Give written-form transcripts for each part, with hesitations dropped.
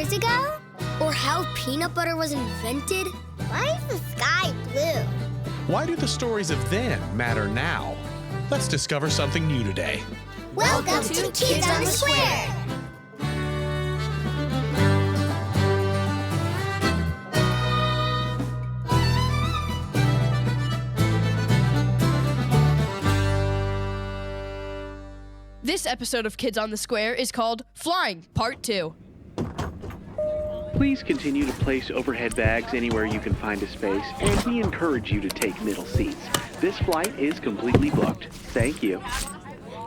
years ago? Or how peanut butter was invented? Why is the sky blue? Why do the stories of then matter now? Let's discover something new today. Welcome to Kids on the Square! This episode of Kids on the Square is called Flying, Part 2. Please continue to place overhead bags anywhere you can find a space, and we encourage you to take middle seats. This flight is completely booked. Thank you.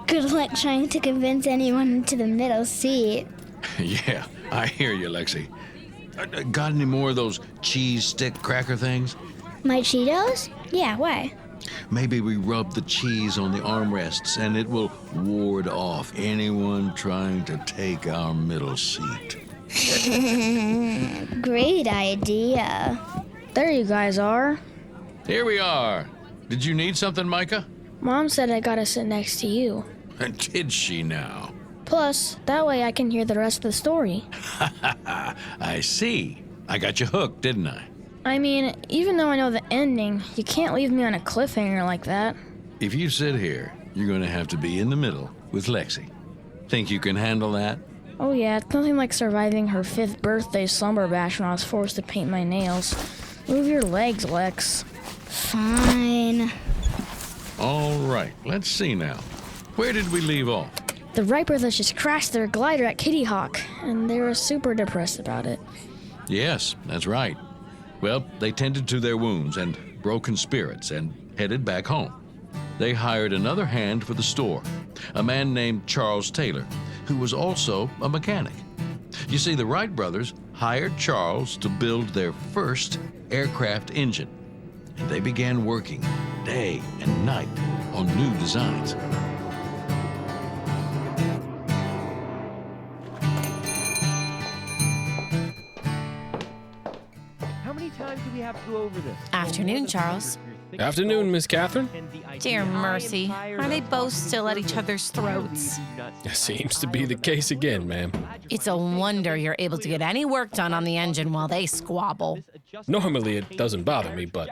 Good luck trying to convince anyone into the middle seat. Yeah, I hear you, Lexi. Got any more of those cheese stick cracker things? My Cheetos? Yeah, why? Maybe we rub the cheese on the armrests and it will ward off anyone trying to take our middle seat. Great idea. There you guys are. Here we are. Did you need something, Micah? Mom said I gotta sit next to you. Did she now? Plus, that way I can hear the rest of the story. I see. I got you hooked, didn't I? I mean, even though I know the ending, you can't leave me on a cliffhanger like that. If you sit here, you're going to have to be in the middle with Lexi. Think you can handle that? Oh yeah, it's nothing like surviving her 5th birthday slumber bash when I was forced to paint my nails. Move your legs, Lex. Fine. All right, let's see now. Where did we leave off? The Wright Brothers just crashed their glider at Kitty Hawk, and they were super depressed about it. Yes, that's right. Well, they tended to their wounds and broken spirits and headed back home. They hired another hand for the store, a man named Charles Taylor, who was also a mechanic. You see, the Wright brothers hired Charles to build their first aircraft engine, and they began working day and night on new designs. Afternoon, Charles. Afternoon, Miss Catherine. Dear mercy, are they both still at each other's throats? Seems to be the case again, ma'am. It's a wonder you're able to get any work done on the engine while they squabble. Normally it doesn't bother me, but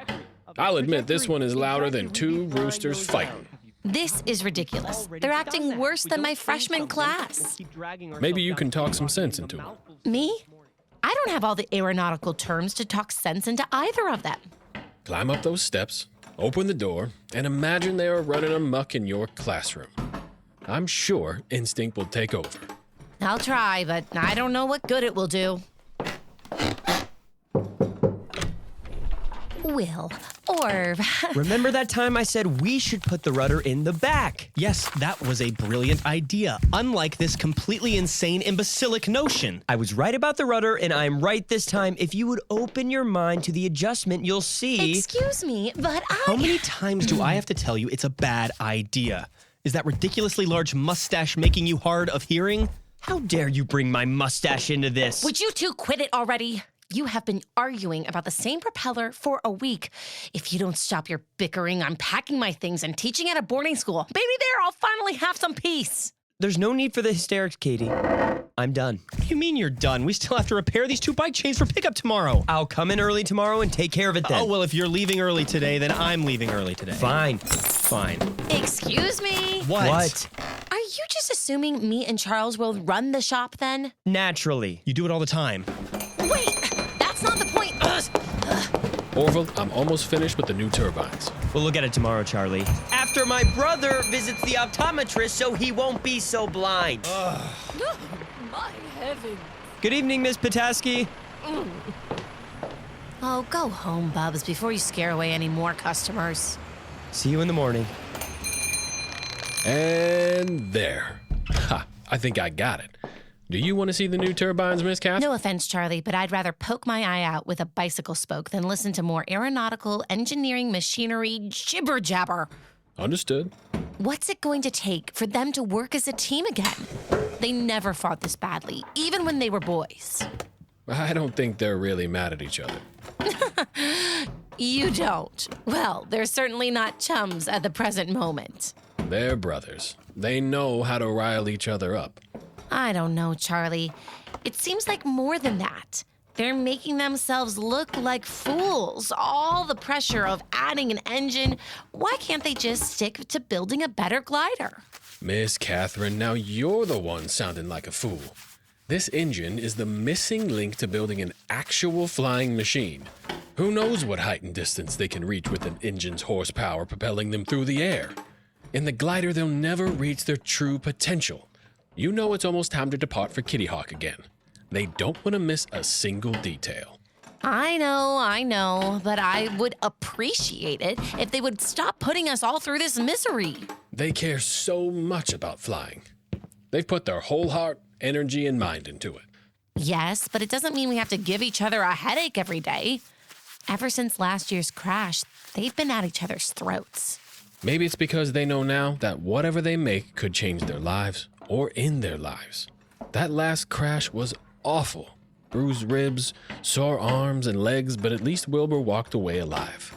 I'll admit this one is louder than 2 roosters fighting. This is ridiculous. They're acting worse than my freshman class. Maybe you can talk some sense into it. Me? I don't have all the aeronautical terms to talk sense into either of them. Climb up those steps, open the door, and imagine they are running amok in your classroom. I'm sure instinct will take over. I'll try, but I don't know what good it will do. Will, Orv. Remember that time I said we should put the rudder in the back? Yes, that was a brilliant idea, unlike this completely insane imbecilic notion. I was right about the rudder, and I'm right this time. If you would open your mind to the adjustment, you'll see... Excuse me, but How many times do I have to tell you it's a bad idea? Is that ridiculously large mustache making you hard of hearing? How dare you bring my mustache into this? Would you two quit it already? You have been arguing about the same propeller for a week. If you don't stop your bickering, I'm packing my things and teaching at a boarding school. Maybe there I'll finally have some peace. There's no need for the hysterics, Katie. I'm done. What do you mean you're done? We still have to repair these 2 bike chains for pickup tomorrow. I'll come in early tomorrow and take care of it then. Oh, well, if you're leaving early today, then I'm leaving early today. Fine. Excuse me? What? Are you just assuming me and Charles will run the shop then? Naturally. You do it all the time. Wait, that's not the point. Orville, I'm almost finished with the new turbines. We'll look at it tomorrow, Charlie. After my brother visits the optometrist so he won't be so blind. My heavens. Good evening, Miss Petaski. Oh, go home, Bubs, before you scare away any more customers. See you in the morning. And there. Ha, I think I got it. Do you want to see the new turbines, Miss Catherine? No offense, Charlie, but I'd rather poke my eye out with a bicycle spoke than listen to more aeronautical engineering machinery jibber-jabber. Understood. What's it going to take for them to work as a team again? They never fought this badly, even when they were boys. I don't think they're really mad at each other. You don't. Well, they're certainly not chums at the present moment. They're brothers. They know how to rile each other up. I don't know, Charlie. It seems like more than that. They're making themselves look like fools. All the pressure of adding an engine. Why can't they just stick to building a better glider? Miss Catherine, now you're the one sounding like a fool. This engine is the missing link to building an actual flying machine. Who knows what height and distance they can reach with an engine's horsepower propelling them through the air? In the glider, they'll never reach their true potential. You know it's almost time to depart for Kitty Hawk again. They don't want to miss a single detail. I know, but I would appreciate it if they would stop putting us all through this misery. They care so much about flying. They've put their whole heart, energy, and mind into it. Yes, but it doesn't mean we have to give each other a headache every day. Ever since last year's crash, they've been at each other's throats. Maybe it's because they know now that whatever they make could change their lives or end their lives. That last crash was awful. Bruised ribs, sore arms and legs, but at least Wilbur walked away alive.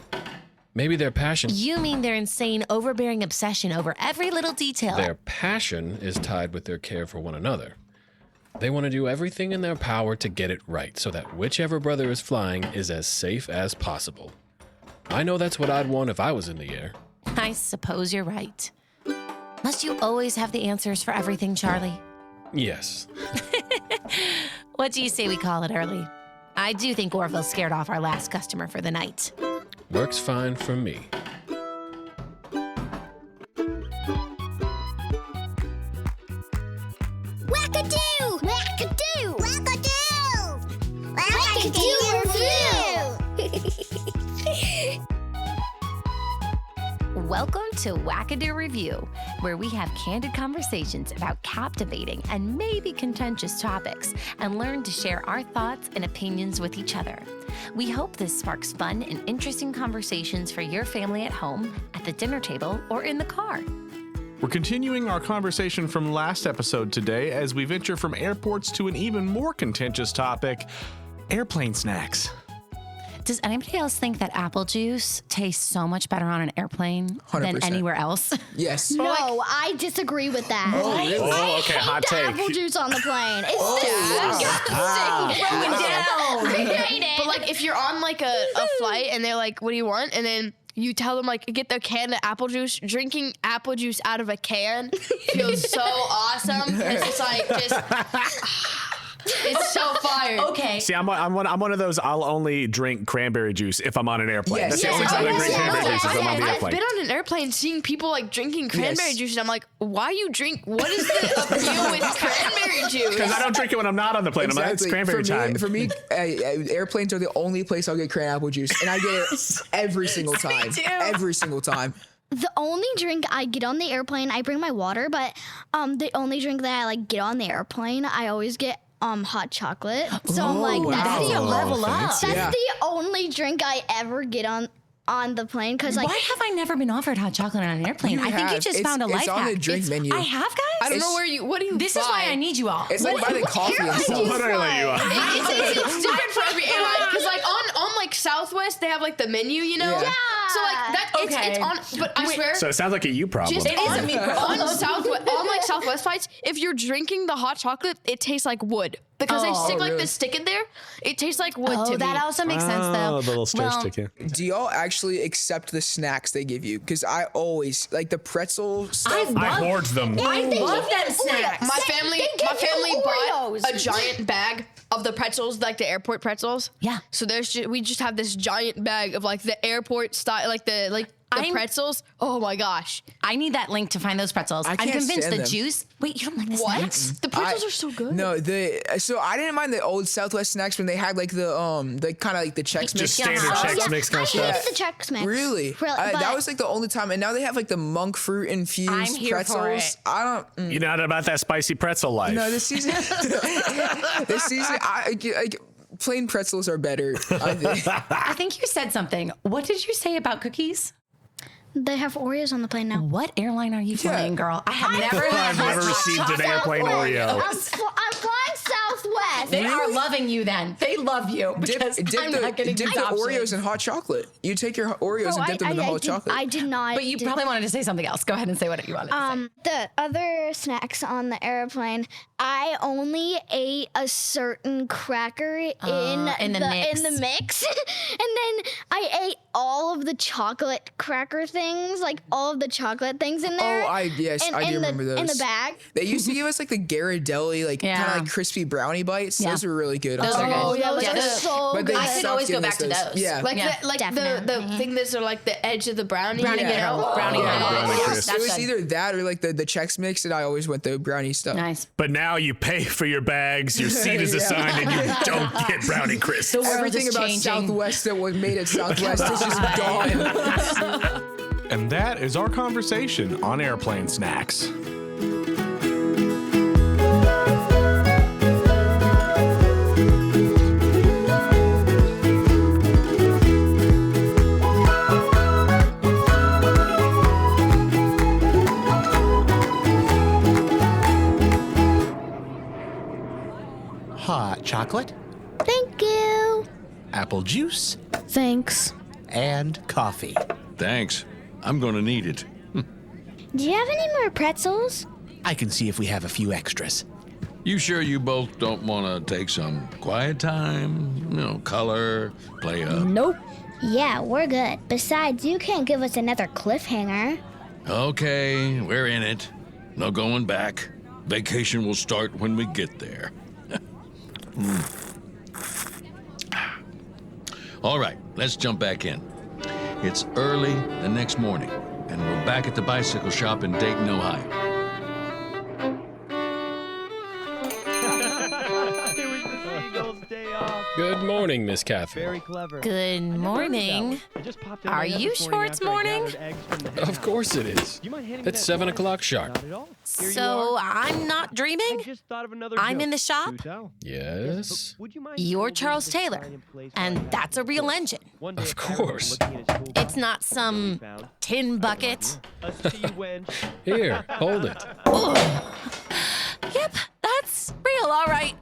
Maybe their passion... You mean their insane, overbearing obsession over every little detail? Their passion is tied with their care for one another. They want to do everything in their power to get it right so that whichever brother is flying is as safe as possible. I know that's what I'd want if I was in the air. I suppose you're right. Must you always have the answers for everything, Charlie? Yes. What do you say we call it early? I do think Orville scared off our last customer for the night. Works fine for me. Wackadoo! Wackadoo! Wackadoo! Wackadoo review! Welcome to Wackadoo Review, where we have candid conversations about captivating and maybe contentious topics and learn to share our thoughts and opinions with each other. We hope this sparks fun and interesting conversations for your family at home, at the dinner table, or in the car. We're continuing our conversation from last episode today as we venture from airports to an even more contentious topic, airplane snacks. Does anybody else think that apple juice tastes so much better on an airplane 100%. than anywhere else? Yes. No, I disagree with that. Oh, really? Oh, okay, hot The take. apple juice on the plane. It's But like if you're on like a flight and they're like, what do you want? And then you tell them like, get the can of apple juice. Drinking apple juice out of a can feels so awesome. It's just like, it's so fire. Okay. See, I'm one of those. I'll only drink cranberry juice if I'm on an airplane. Yes. That's the only time I drink cranberry juice if I'm on the I've airplane. been on an airplane seeing people like drinking cranberry Yes. juice, and I'm like, why you drink? What is the appeal with cranberry juice? Because I don't drink it when I'm not on the plane. I'm like, it's cranberry time. For me, airplanes are the only place I'll get cran apple juice, and I get it every single time. Every single time. The only drink I get on the airplane, I bring my water, but the only drink that I like get on the airplane, I always get hot chocolate. So I'm like, that's the level up. That's the only drink I ever get on the plane because like Why have I never been offered hot chocolate on an airplane? I think you just found a life It's on hack. the drink menu. I have, guys? I don't know where you. What do you? This is why I need you all. It's like by the coffee and stuff. Literally, you are. It's different for every airline because like on like Southwest they have like the menu, you know. Yeah. So like that it's on. But I swear. So it sounds like a you problem. Just on like Southwest flights, if you're drinking the hot chocolate, it tastes like wood because they stick like the stick in there. It tastes like wood to me. That also makes sense, though. the little stir stick, yeah. Do y'all actually accept the snacks they give you? Because I always like the pretzel stuff. I hoard them. I love them snacks. My family bought a giant bag of the pretzels, like the airport pretzels. Yeah. So we just have this giant bag of like the airport style, like the pretzels. Oh my gosh. I need that link to find those pretzels. I'm can't convinced stand the them. juice. Wait, you don't like the What? snacks? The pretzels are so good. No, so I didn't mind the old Southwest snacks when they had like the kind of like the Chex Mix. Just standard Yeah. Chex Mix kind of I hated stuff. the Chex Mix. Really? That was like the only time, and now they have like the monk fruit infused I'm here pretzels. for it. I don't. You're not about that spicy pretzel life. No, this season, plain pretzels are better. I think. I think you said something. What did you say about cookies? They have Oreos on the plane now. What airline are you flying, girl? I have never had I've never hot received an chocolate. airplane Oreo. I'm flying Southwest. They are loving you then. They love you because I'm not getting dip the Oreos in hot chocolate. You take your Oreos and dip them in the hot chocolate. I did not. But you probably wanted to say something else. Go ahead and say what you wanted to say. The other snacks on the airplane, I only ate a certain cracker in the mix. And then I ate all of the chocolate cracker things, like all of the chocolate things in there. Oh, I do remember those. In the bag. They used to give us like the Ghirardelli, like kind of like crispy brownie bites. Yeah. Those were really good. Those are good. Oh, yeah, those are so but good. I can always go back to those. Yeah. Like the thing that's like the edge of the brownie. Brownie middle. Brownie middle. Brownie Yeah, crisp. It was that's good. either that or like the Chex Mix, and I always went the brownie stuff. Nice. But now you pay for your bags, your seat is assigned, and you don't get brownie crisps. The world Everything is about changing. Southwest that was made at Southwest is just gone. And that is our conversation on airplane snacks. Hot chocolate, Thank you. apple juice, Thanks. and coffee. Thanks. I'm gonna need it. Do you have any more pretzels? I can see if we have a few extras. You sure you both don't want to take some quiet time? You know, color, play up. Nope. Yeah, we're good. Besides, you can't give us another cliffhanger. Okay, we're in it. No going back. Vacation will start when we get there. All right, let's jump back in. It's early the next morning, and we're back at the bicycle shop in Dayton, Ohio. It was the Seagull's day off. Good morning, Miss Catherine. Very clever. Good morning. I just popped in Are my net you this sure morning it's after I morning? gathered eggs from the hen Of course it is. Do you mind handing me It's that 7 toy? o'clock sharp. Not at all. Here you So are. I'm not I dreaming? just thought of another I'm joke. in the shop? Do tell. Yes. Would you mind You're holding Charles this Taylor, sign in place while I and have that's it? a real engine. One day Of a farmer was course. looking at his toolbox It's not some found tin bucket. a sea wench. Here, hold it. Yep, that's real, all right.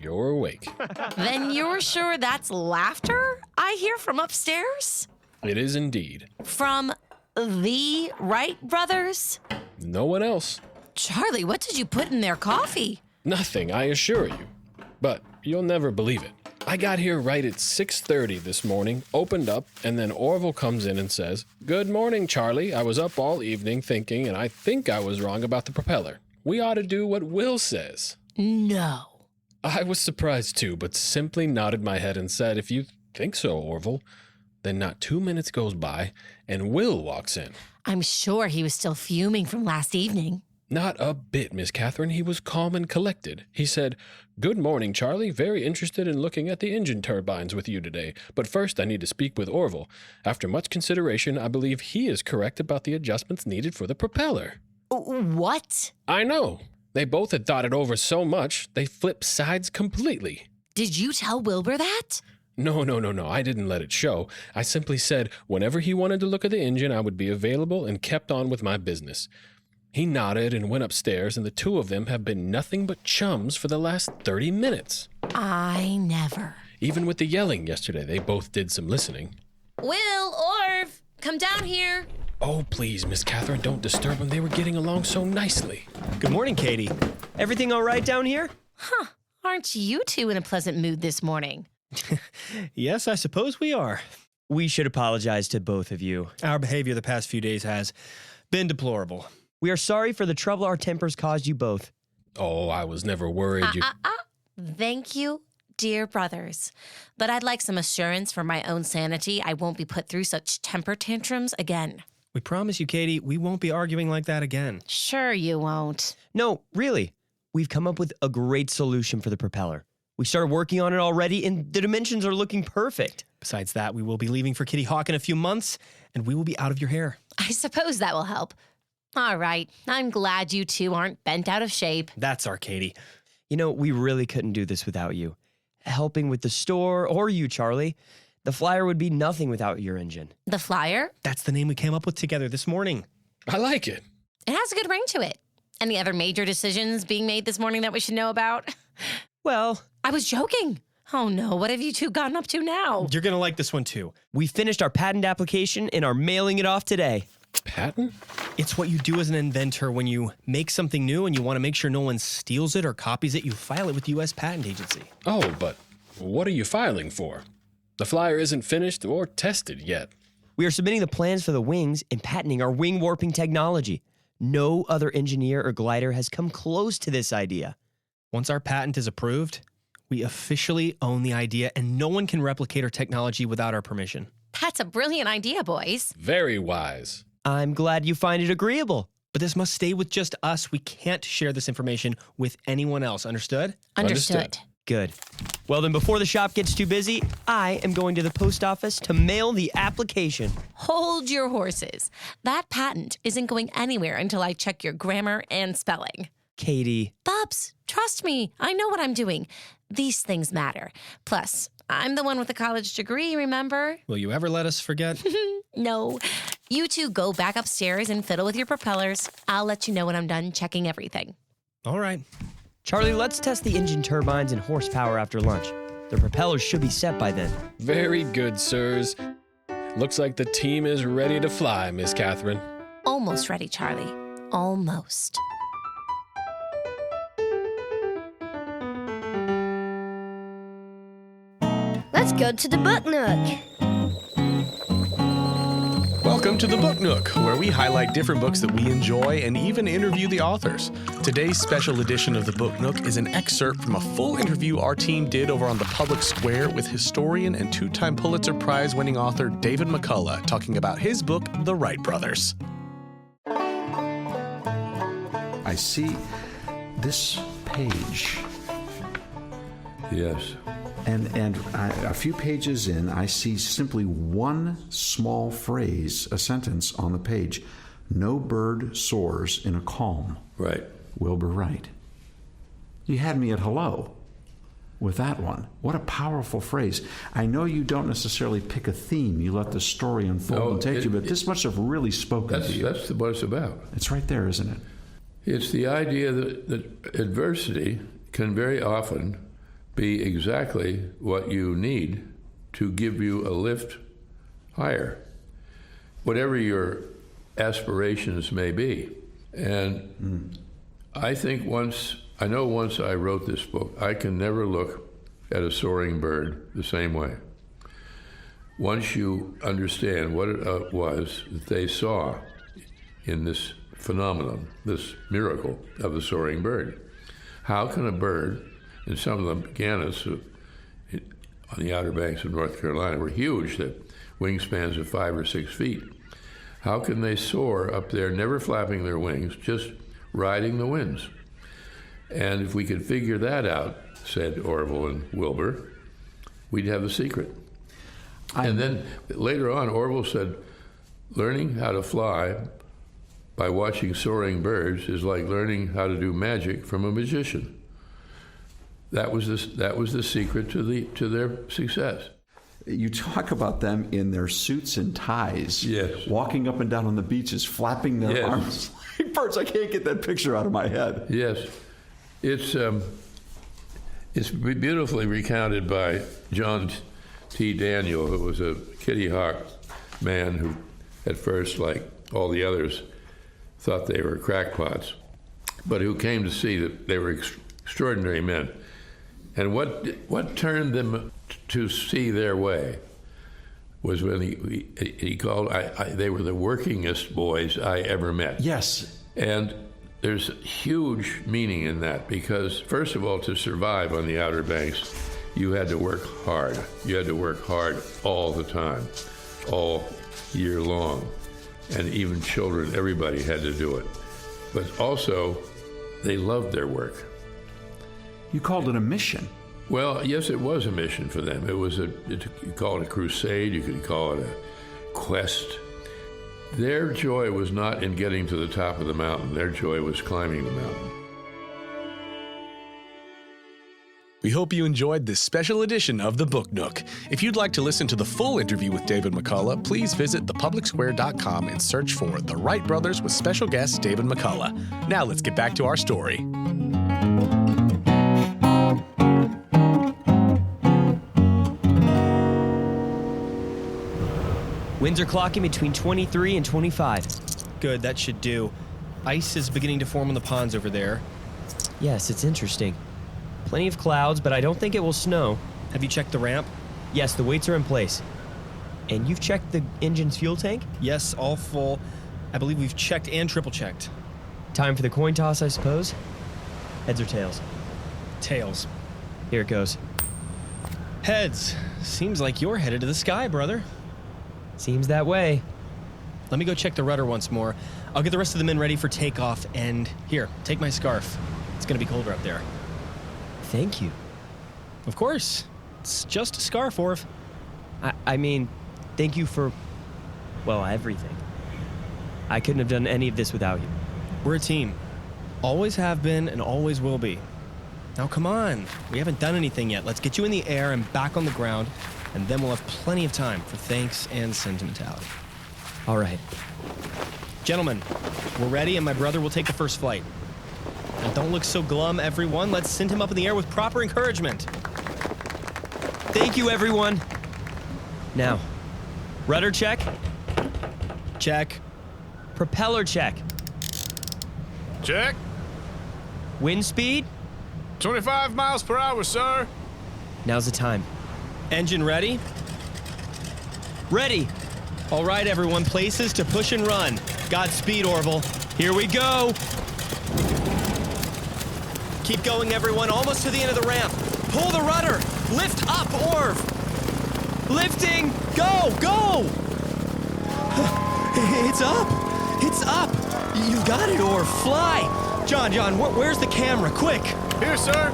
You're awake. Then you're sure that's laughter I hear from upstairs? It is indeed. From the Wright Brothers? No one else. Charlie, what did you put in their coffee? Nothing, I assure you. But you'll never believe it. I got here right at 6:30 this morning, opened up, and then Orville comes in and says, "Good morning, Charlie. I was up all evening thinking, and I think I was wrong about the propeller. We ought to do what Will says." No. I was surprised too, but simply nodded my head and said, "If you think so, Orville." Then not 2 minutes goes by, and Will walks in. I'm sure he was still fuming from last evening. Not a bit, Miss Catherine. He was calm and collected. He said, "Good morning, Charlie. Very interested in looking at the engine turbines with you today. But first, I need to speak with Orville. After much consideration, I believe he is correct about the adjustments needed for the propeller." What? I know. They both had thought it over so much, they flipped sides completely. Did you tell Wilbur that? No. I didn't let it show. I simply said whenever he wanted to look at the engine, I would be available and kept on with my business. He nodded and went upstairs, and the two of them have been nothing but chums for the last 30 minutes. I never. Even with the yelling yesterday, they both did some listening. Will, Orv, come down here. Oh, please, Miss Catherine, don't disturb them. They were getting along so nicely. Good morning, Katie. Everything all right down here? Huh. Aren't you two in a pleasant mood this morning? Yes, I suppose we are. We should apologize to both of you. Our behavior the past few days has been deplorable. We are sorry for the trouble our tempers caused you both. Oh, I was never worried. Thank you, dear brothers. But I'd like some assurance for my own sanity I won't be put through such temper tantrums again. We promise you, Katie, we won't be arguing like that again. Sure you won't. No, really. We've come up with a great solution for the propeller. We started working on it already, and the dimensions are looking perfect. Besides that, we will be leaving for Kitty Hawk in a few months, and we will be out of your hair. I suppose that will help. All right. I'm glad you two aren't bent out of shape. That's our Katie. You know, we really couldn't do this without you. Helping with the store, or you, Charlie. The flyer would be nothing without your engine. The flyer? That's the name we came up with together this morning. I like it. It has a good ring to it. Any other major decisions being made this morning that we should know about? Well, I was joking. Oh no, what have you two gotten up to now? You're going to like this one too. we finished our patent application and are mailing it off today. Patent? It's what you do as an inventor when you make something new and you want to make sure no one steals it or copies it. You file it with the U.S. Patent Agency. Oh, but what are you filing for? The flyer isn't finished or tested yet. We are submitting the plans for the wings and patenting our wing warping technology. No other engineer or glider has come close to this idea. Once our patent is approved, we officially own the idea and no one can replicate our technology without our permission. That's a brilliant idea, boys. Very wise. I'm glad you find it agreeable. But this must stay with just us. We can't share this information with anyone else. Understood? Understood. Good. Well, then before the shop gets too busy, I am going to the post office to mail the application. Hold your horses. That patent isn't going anywhere until I check your grammar and spelling. Katie. Bubs, trust me. I know what I'm doing. These things matter. Plus, I'm the one with the college degree, remember? Will you ever let us forget? No. You two go back upstairs and fiddle with your propellers. I'll let you know when I'm done checking everything. All right. Charlie, let's test the engine turbines and horsepower after lunch. The propellers should be set by then. Very good, sirs. Looks like the team is ready to fly, Miss Catherine. Almost ready, Charlie. Almost. Let's go to the Book Nook. Welcome to the Book Nook, where we highlight different books that we enjoy and even interview the authors. Today's special edition of the Book Nook is an excerpt from a full interview our team did over on the Public Square with historian and two-time Pulitzer Prize-winning author David McCullough talking about his book, The Wright Brothers. I see this page. Yes. And a few pages in, I see simply one small phrase, a sentence on the page. No bird soars in a calm. Right. Wilbur Wright. You had me at hello with that one. What a powerful phrase. I know you don't necessarily pick a theme. You let the story unfold and take you, but this must have really spoken to you. That's what it's about. It's right there, isn't it? It's the idea that adversity can very often be exactly what you need to give you a lift higher, whatever your aspirations may be. And I think once I wrote this book, I can never look at a soaring bird the same way. Once you understand what it was that they saw in this phenomenon, this miracle of the soaring bird, how can a bird, and some of them, Gannets, on the Outer Banks of North Carolina, were huge, that wingspans of 5 or 6 feet. How can they soar up there, never flapping their wings, just riding the winds? And if we could figure that out, said Orville and Wilbur, we'd have the secret. And then later on, Orville said, learning how to fly by watching soaring birds is like learning how to do magic from a magician. That was the secret to their success. You talk about them in their suits and ties, yes, walking up and down on the beaches, flapping their arms like birds. I can't get that picture out of my head. Yes, it's beautifully recounted by John T. Daniel, who was a Kitty Hawk man who, at first, like all the others, thought they were crackpots, but who came to see that they were extraordinary men. And what turned them to see their way was when he called, they were the workingest boys I ever met. Yes. And there's huge meaning in that because, first of all, to survive on the Outer Banks, you had to work hard. You had to work hard all the time, all year long. And even children, everybody had to do it. But also, they loved their work. You called it a mission. Well, yes, it was a mission for them. It was you could call it a crusade, you could call it a quest. Their joy was not in getting to the top of the mountain. Their joy was climbing the mountain. We hope you enjoyed this special edition of the Book Nook. If you'd like to listen to the full interview with David McCullough, please visit thepublicsquare.com and search for The Wright Brothers with special guest David McCullough. Now let's get back to our story. Winds are clocking between 23 and 25. Good, that should do. Ice is beginning to form on the ponds over there. Yes, it's interesting. Plenty of clouds, but I don't think it will snow. Have you checked the ramp? Yes, the weights are in place. And you've checked the engine's fuel tank? Yes, all full. I believe we've checked and triple-checked. Time for the coin toss, I suppose? Heads or tails? Tails. Here it goes. Heads. Seems like you're headed to the sky, brother. Seems that way. Let me go check the rudder once more. I'll get the rest of the men ready for takeoff, and here, take my scarf. It's gonna be colder up there. Thank you. Of course. It's just a scarf, Orv. I mean, thank you for, well, everything. I couldn't have done any of this without you. We're a team. Always have been and always will be. Now come on. We haven't done anything yet. Let's get you in the air and back on the ground, and then we'll have plenty of time for thanks and sentimentality. All right. Gentlemen, we're ready, and my brother will take the first flight. Now don't look so glum, everyone. Let's send him up in the air with proper encouragement. Thank you, everyone. Now, rudder check. Check. Propeller check. Check. Wind speed. 25 miles per hour, sir. Now's the time. Engine ready? Ready. All right, everyone, places to push and run. Godspeed, Orville. Here we go. Keep going, everyone, almost to the end of the ramp. Pull the rudder. Lift up, Orv. Lifting. Go, go. It's up. It's up. You got it, Orv. Fly. John, where's the camera? Quick. Here, sir.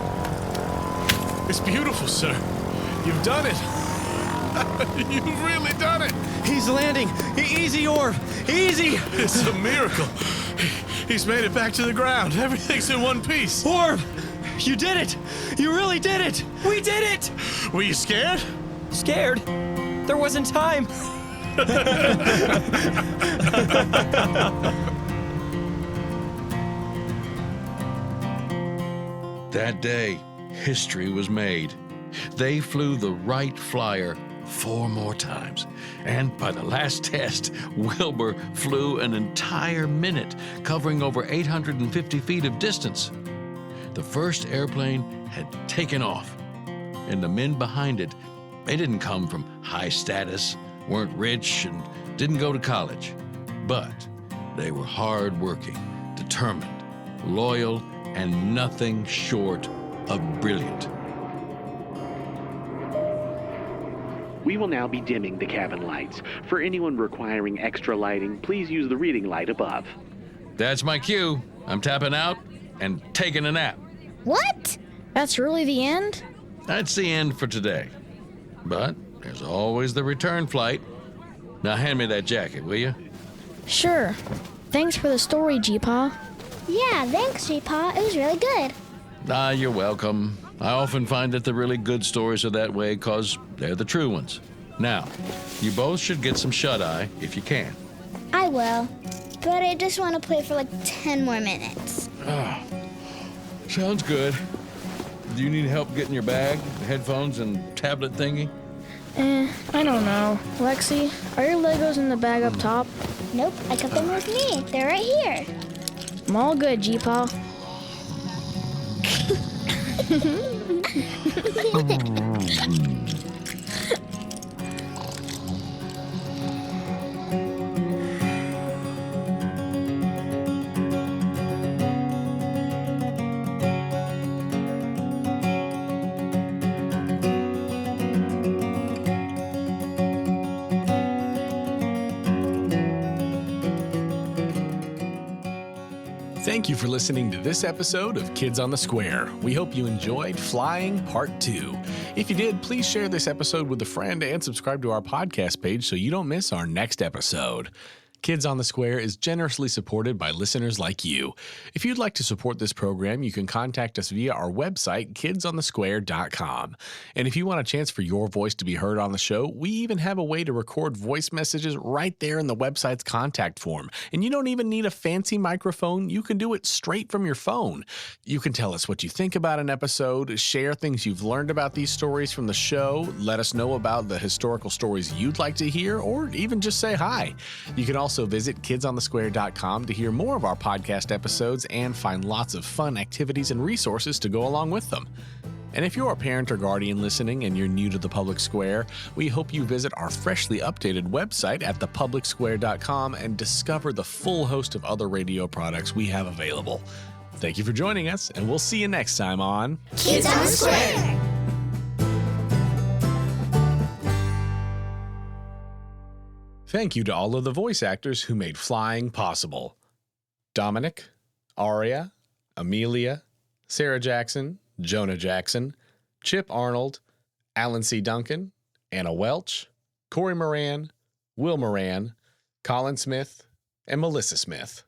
It's beautiful, sir. You've done it. You've really done it. He's landing. Easy, Orv. Easy. It's a miracle. He's made it back to the ground. Everything's in one piece. Orv, you did it. You really did it. We did it. Were you scared? Scared? There wasn't time. That day, history was made. They flew the Wright Flyer 4 more times. And by the last test, Wilbur flew an entire minute, covering over 850 feet of distance. The first airplane had taken off, and the men behind it, they didn't come from high status, weren't rich, and didn't go to college. But they were hard-working, determined, loyal, and nothing short of brilliant. We will now be dimming the cabin lights. For anyone requiring extra lighting, please use the reading light above. That's my cue. I'm tapping out and taking a nap. What? That's really the end? That's the end for today. But there's always the return flight. Now hand me that jacket, will you? Sure. Thanks for the story, G-Pa. Yeah, thanks, G-Pa. It was really good. You're welcome. I often find that the really good stories are that way because they're the true ones. Now, you both should get some shut-eye if you can. I will, but I just want to play for like 10 more minutes. Sounds good. Do you need help getting your bag, headphones, and tablet thingy? I don't know. Lexi, are your Legos in the bag up top? Nope, I took them with me. They're right here. I'm all good, G-Pa. Thank you for listening to this episode of Kids on the Square. We hope you enjoyed Flying Part 2. If you did, please share this episode with a friend and subscribe to our podcast page so you don't miss our next episode. Kids on the Square is generously supported by listeners like you. If you'd like to support this program, you can contact us via our website, kidsonthesquare.com. And if you want a chance for your voice to be heard on the show, we even have a way to record voice messages right there in the website's contact form. And you don't even need a fancy microphone. You can do it straight from your phone. You can tell us what you think about an episode, share things you've learned about these stories from the show, let us know about the historical stories you'd like to hear, or even just say hi. You can also visit kidsonthesquare.com to hear more of our podcast episodes and find lots of fun activities and resources to go along with them. And if you're a parent or guardian listening and you're new to the Public Square, we hope you visit our freshly updated website at thepublicsquare.com and discover the full host of other radio products we have available. Thank you for joining us, and we'll see you next time on Kids on the Square. Thank you to all of the voice actors who made flying possible. Dominic, Aria, Amelia, Sarah Jackson, Jonah Jackson, Chip Arnold, Alan C. Duncan, Anna Welch, Corey Moran, Will Moran, Colin Smith, and Melissa Smith.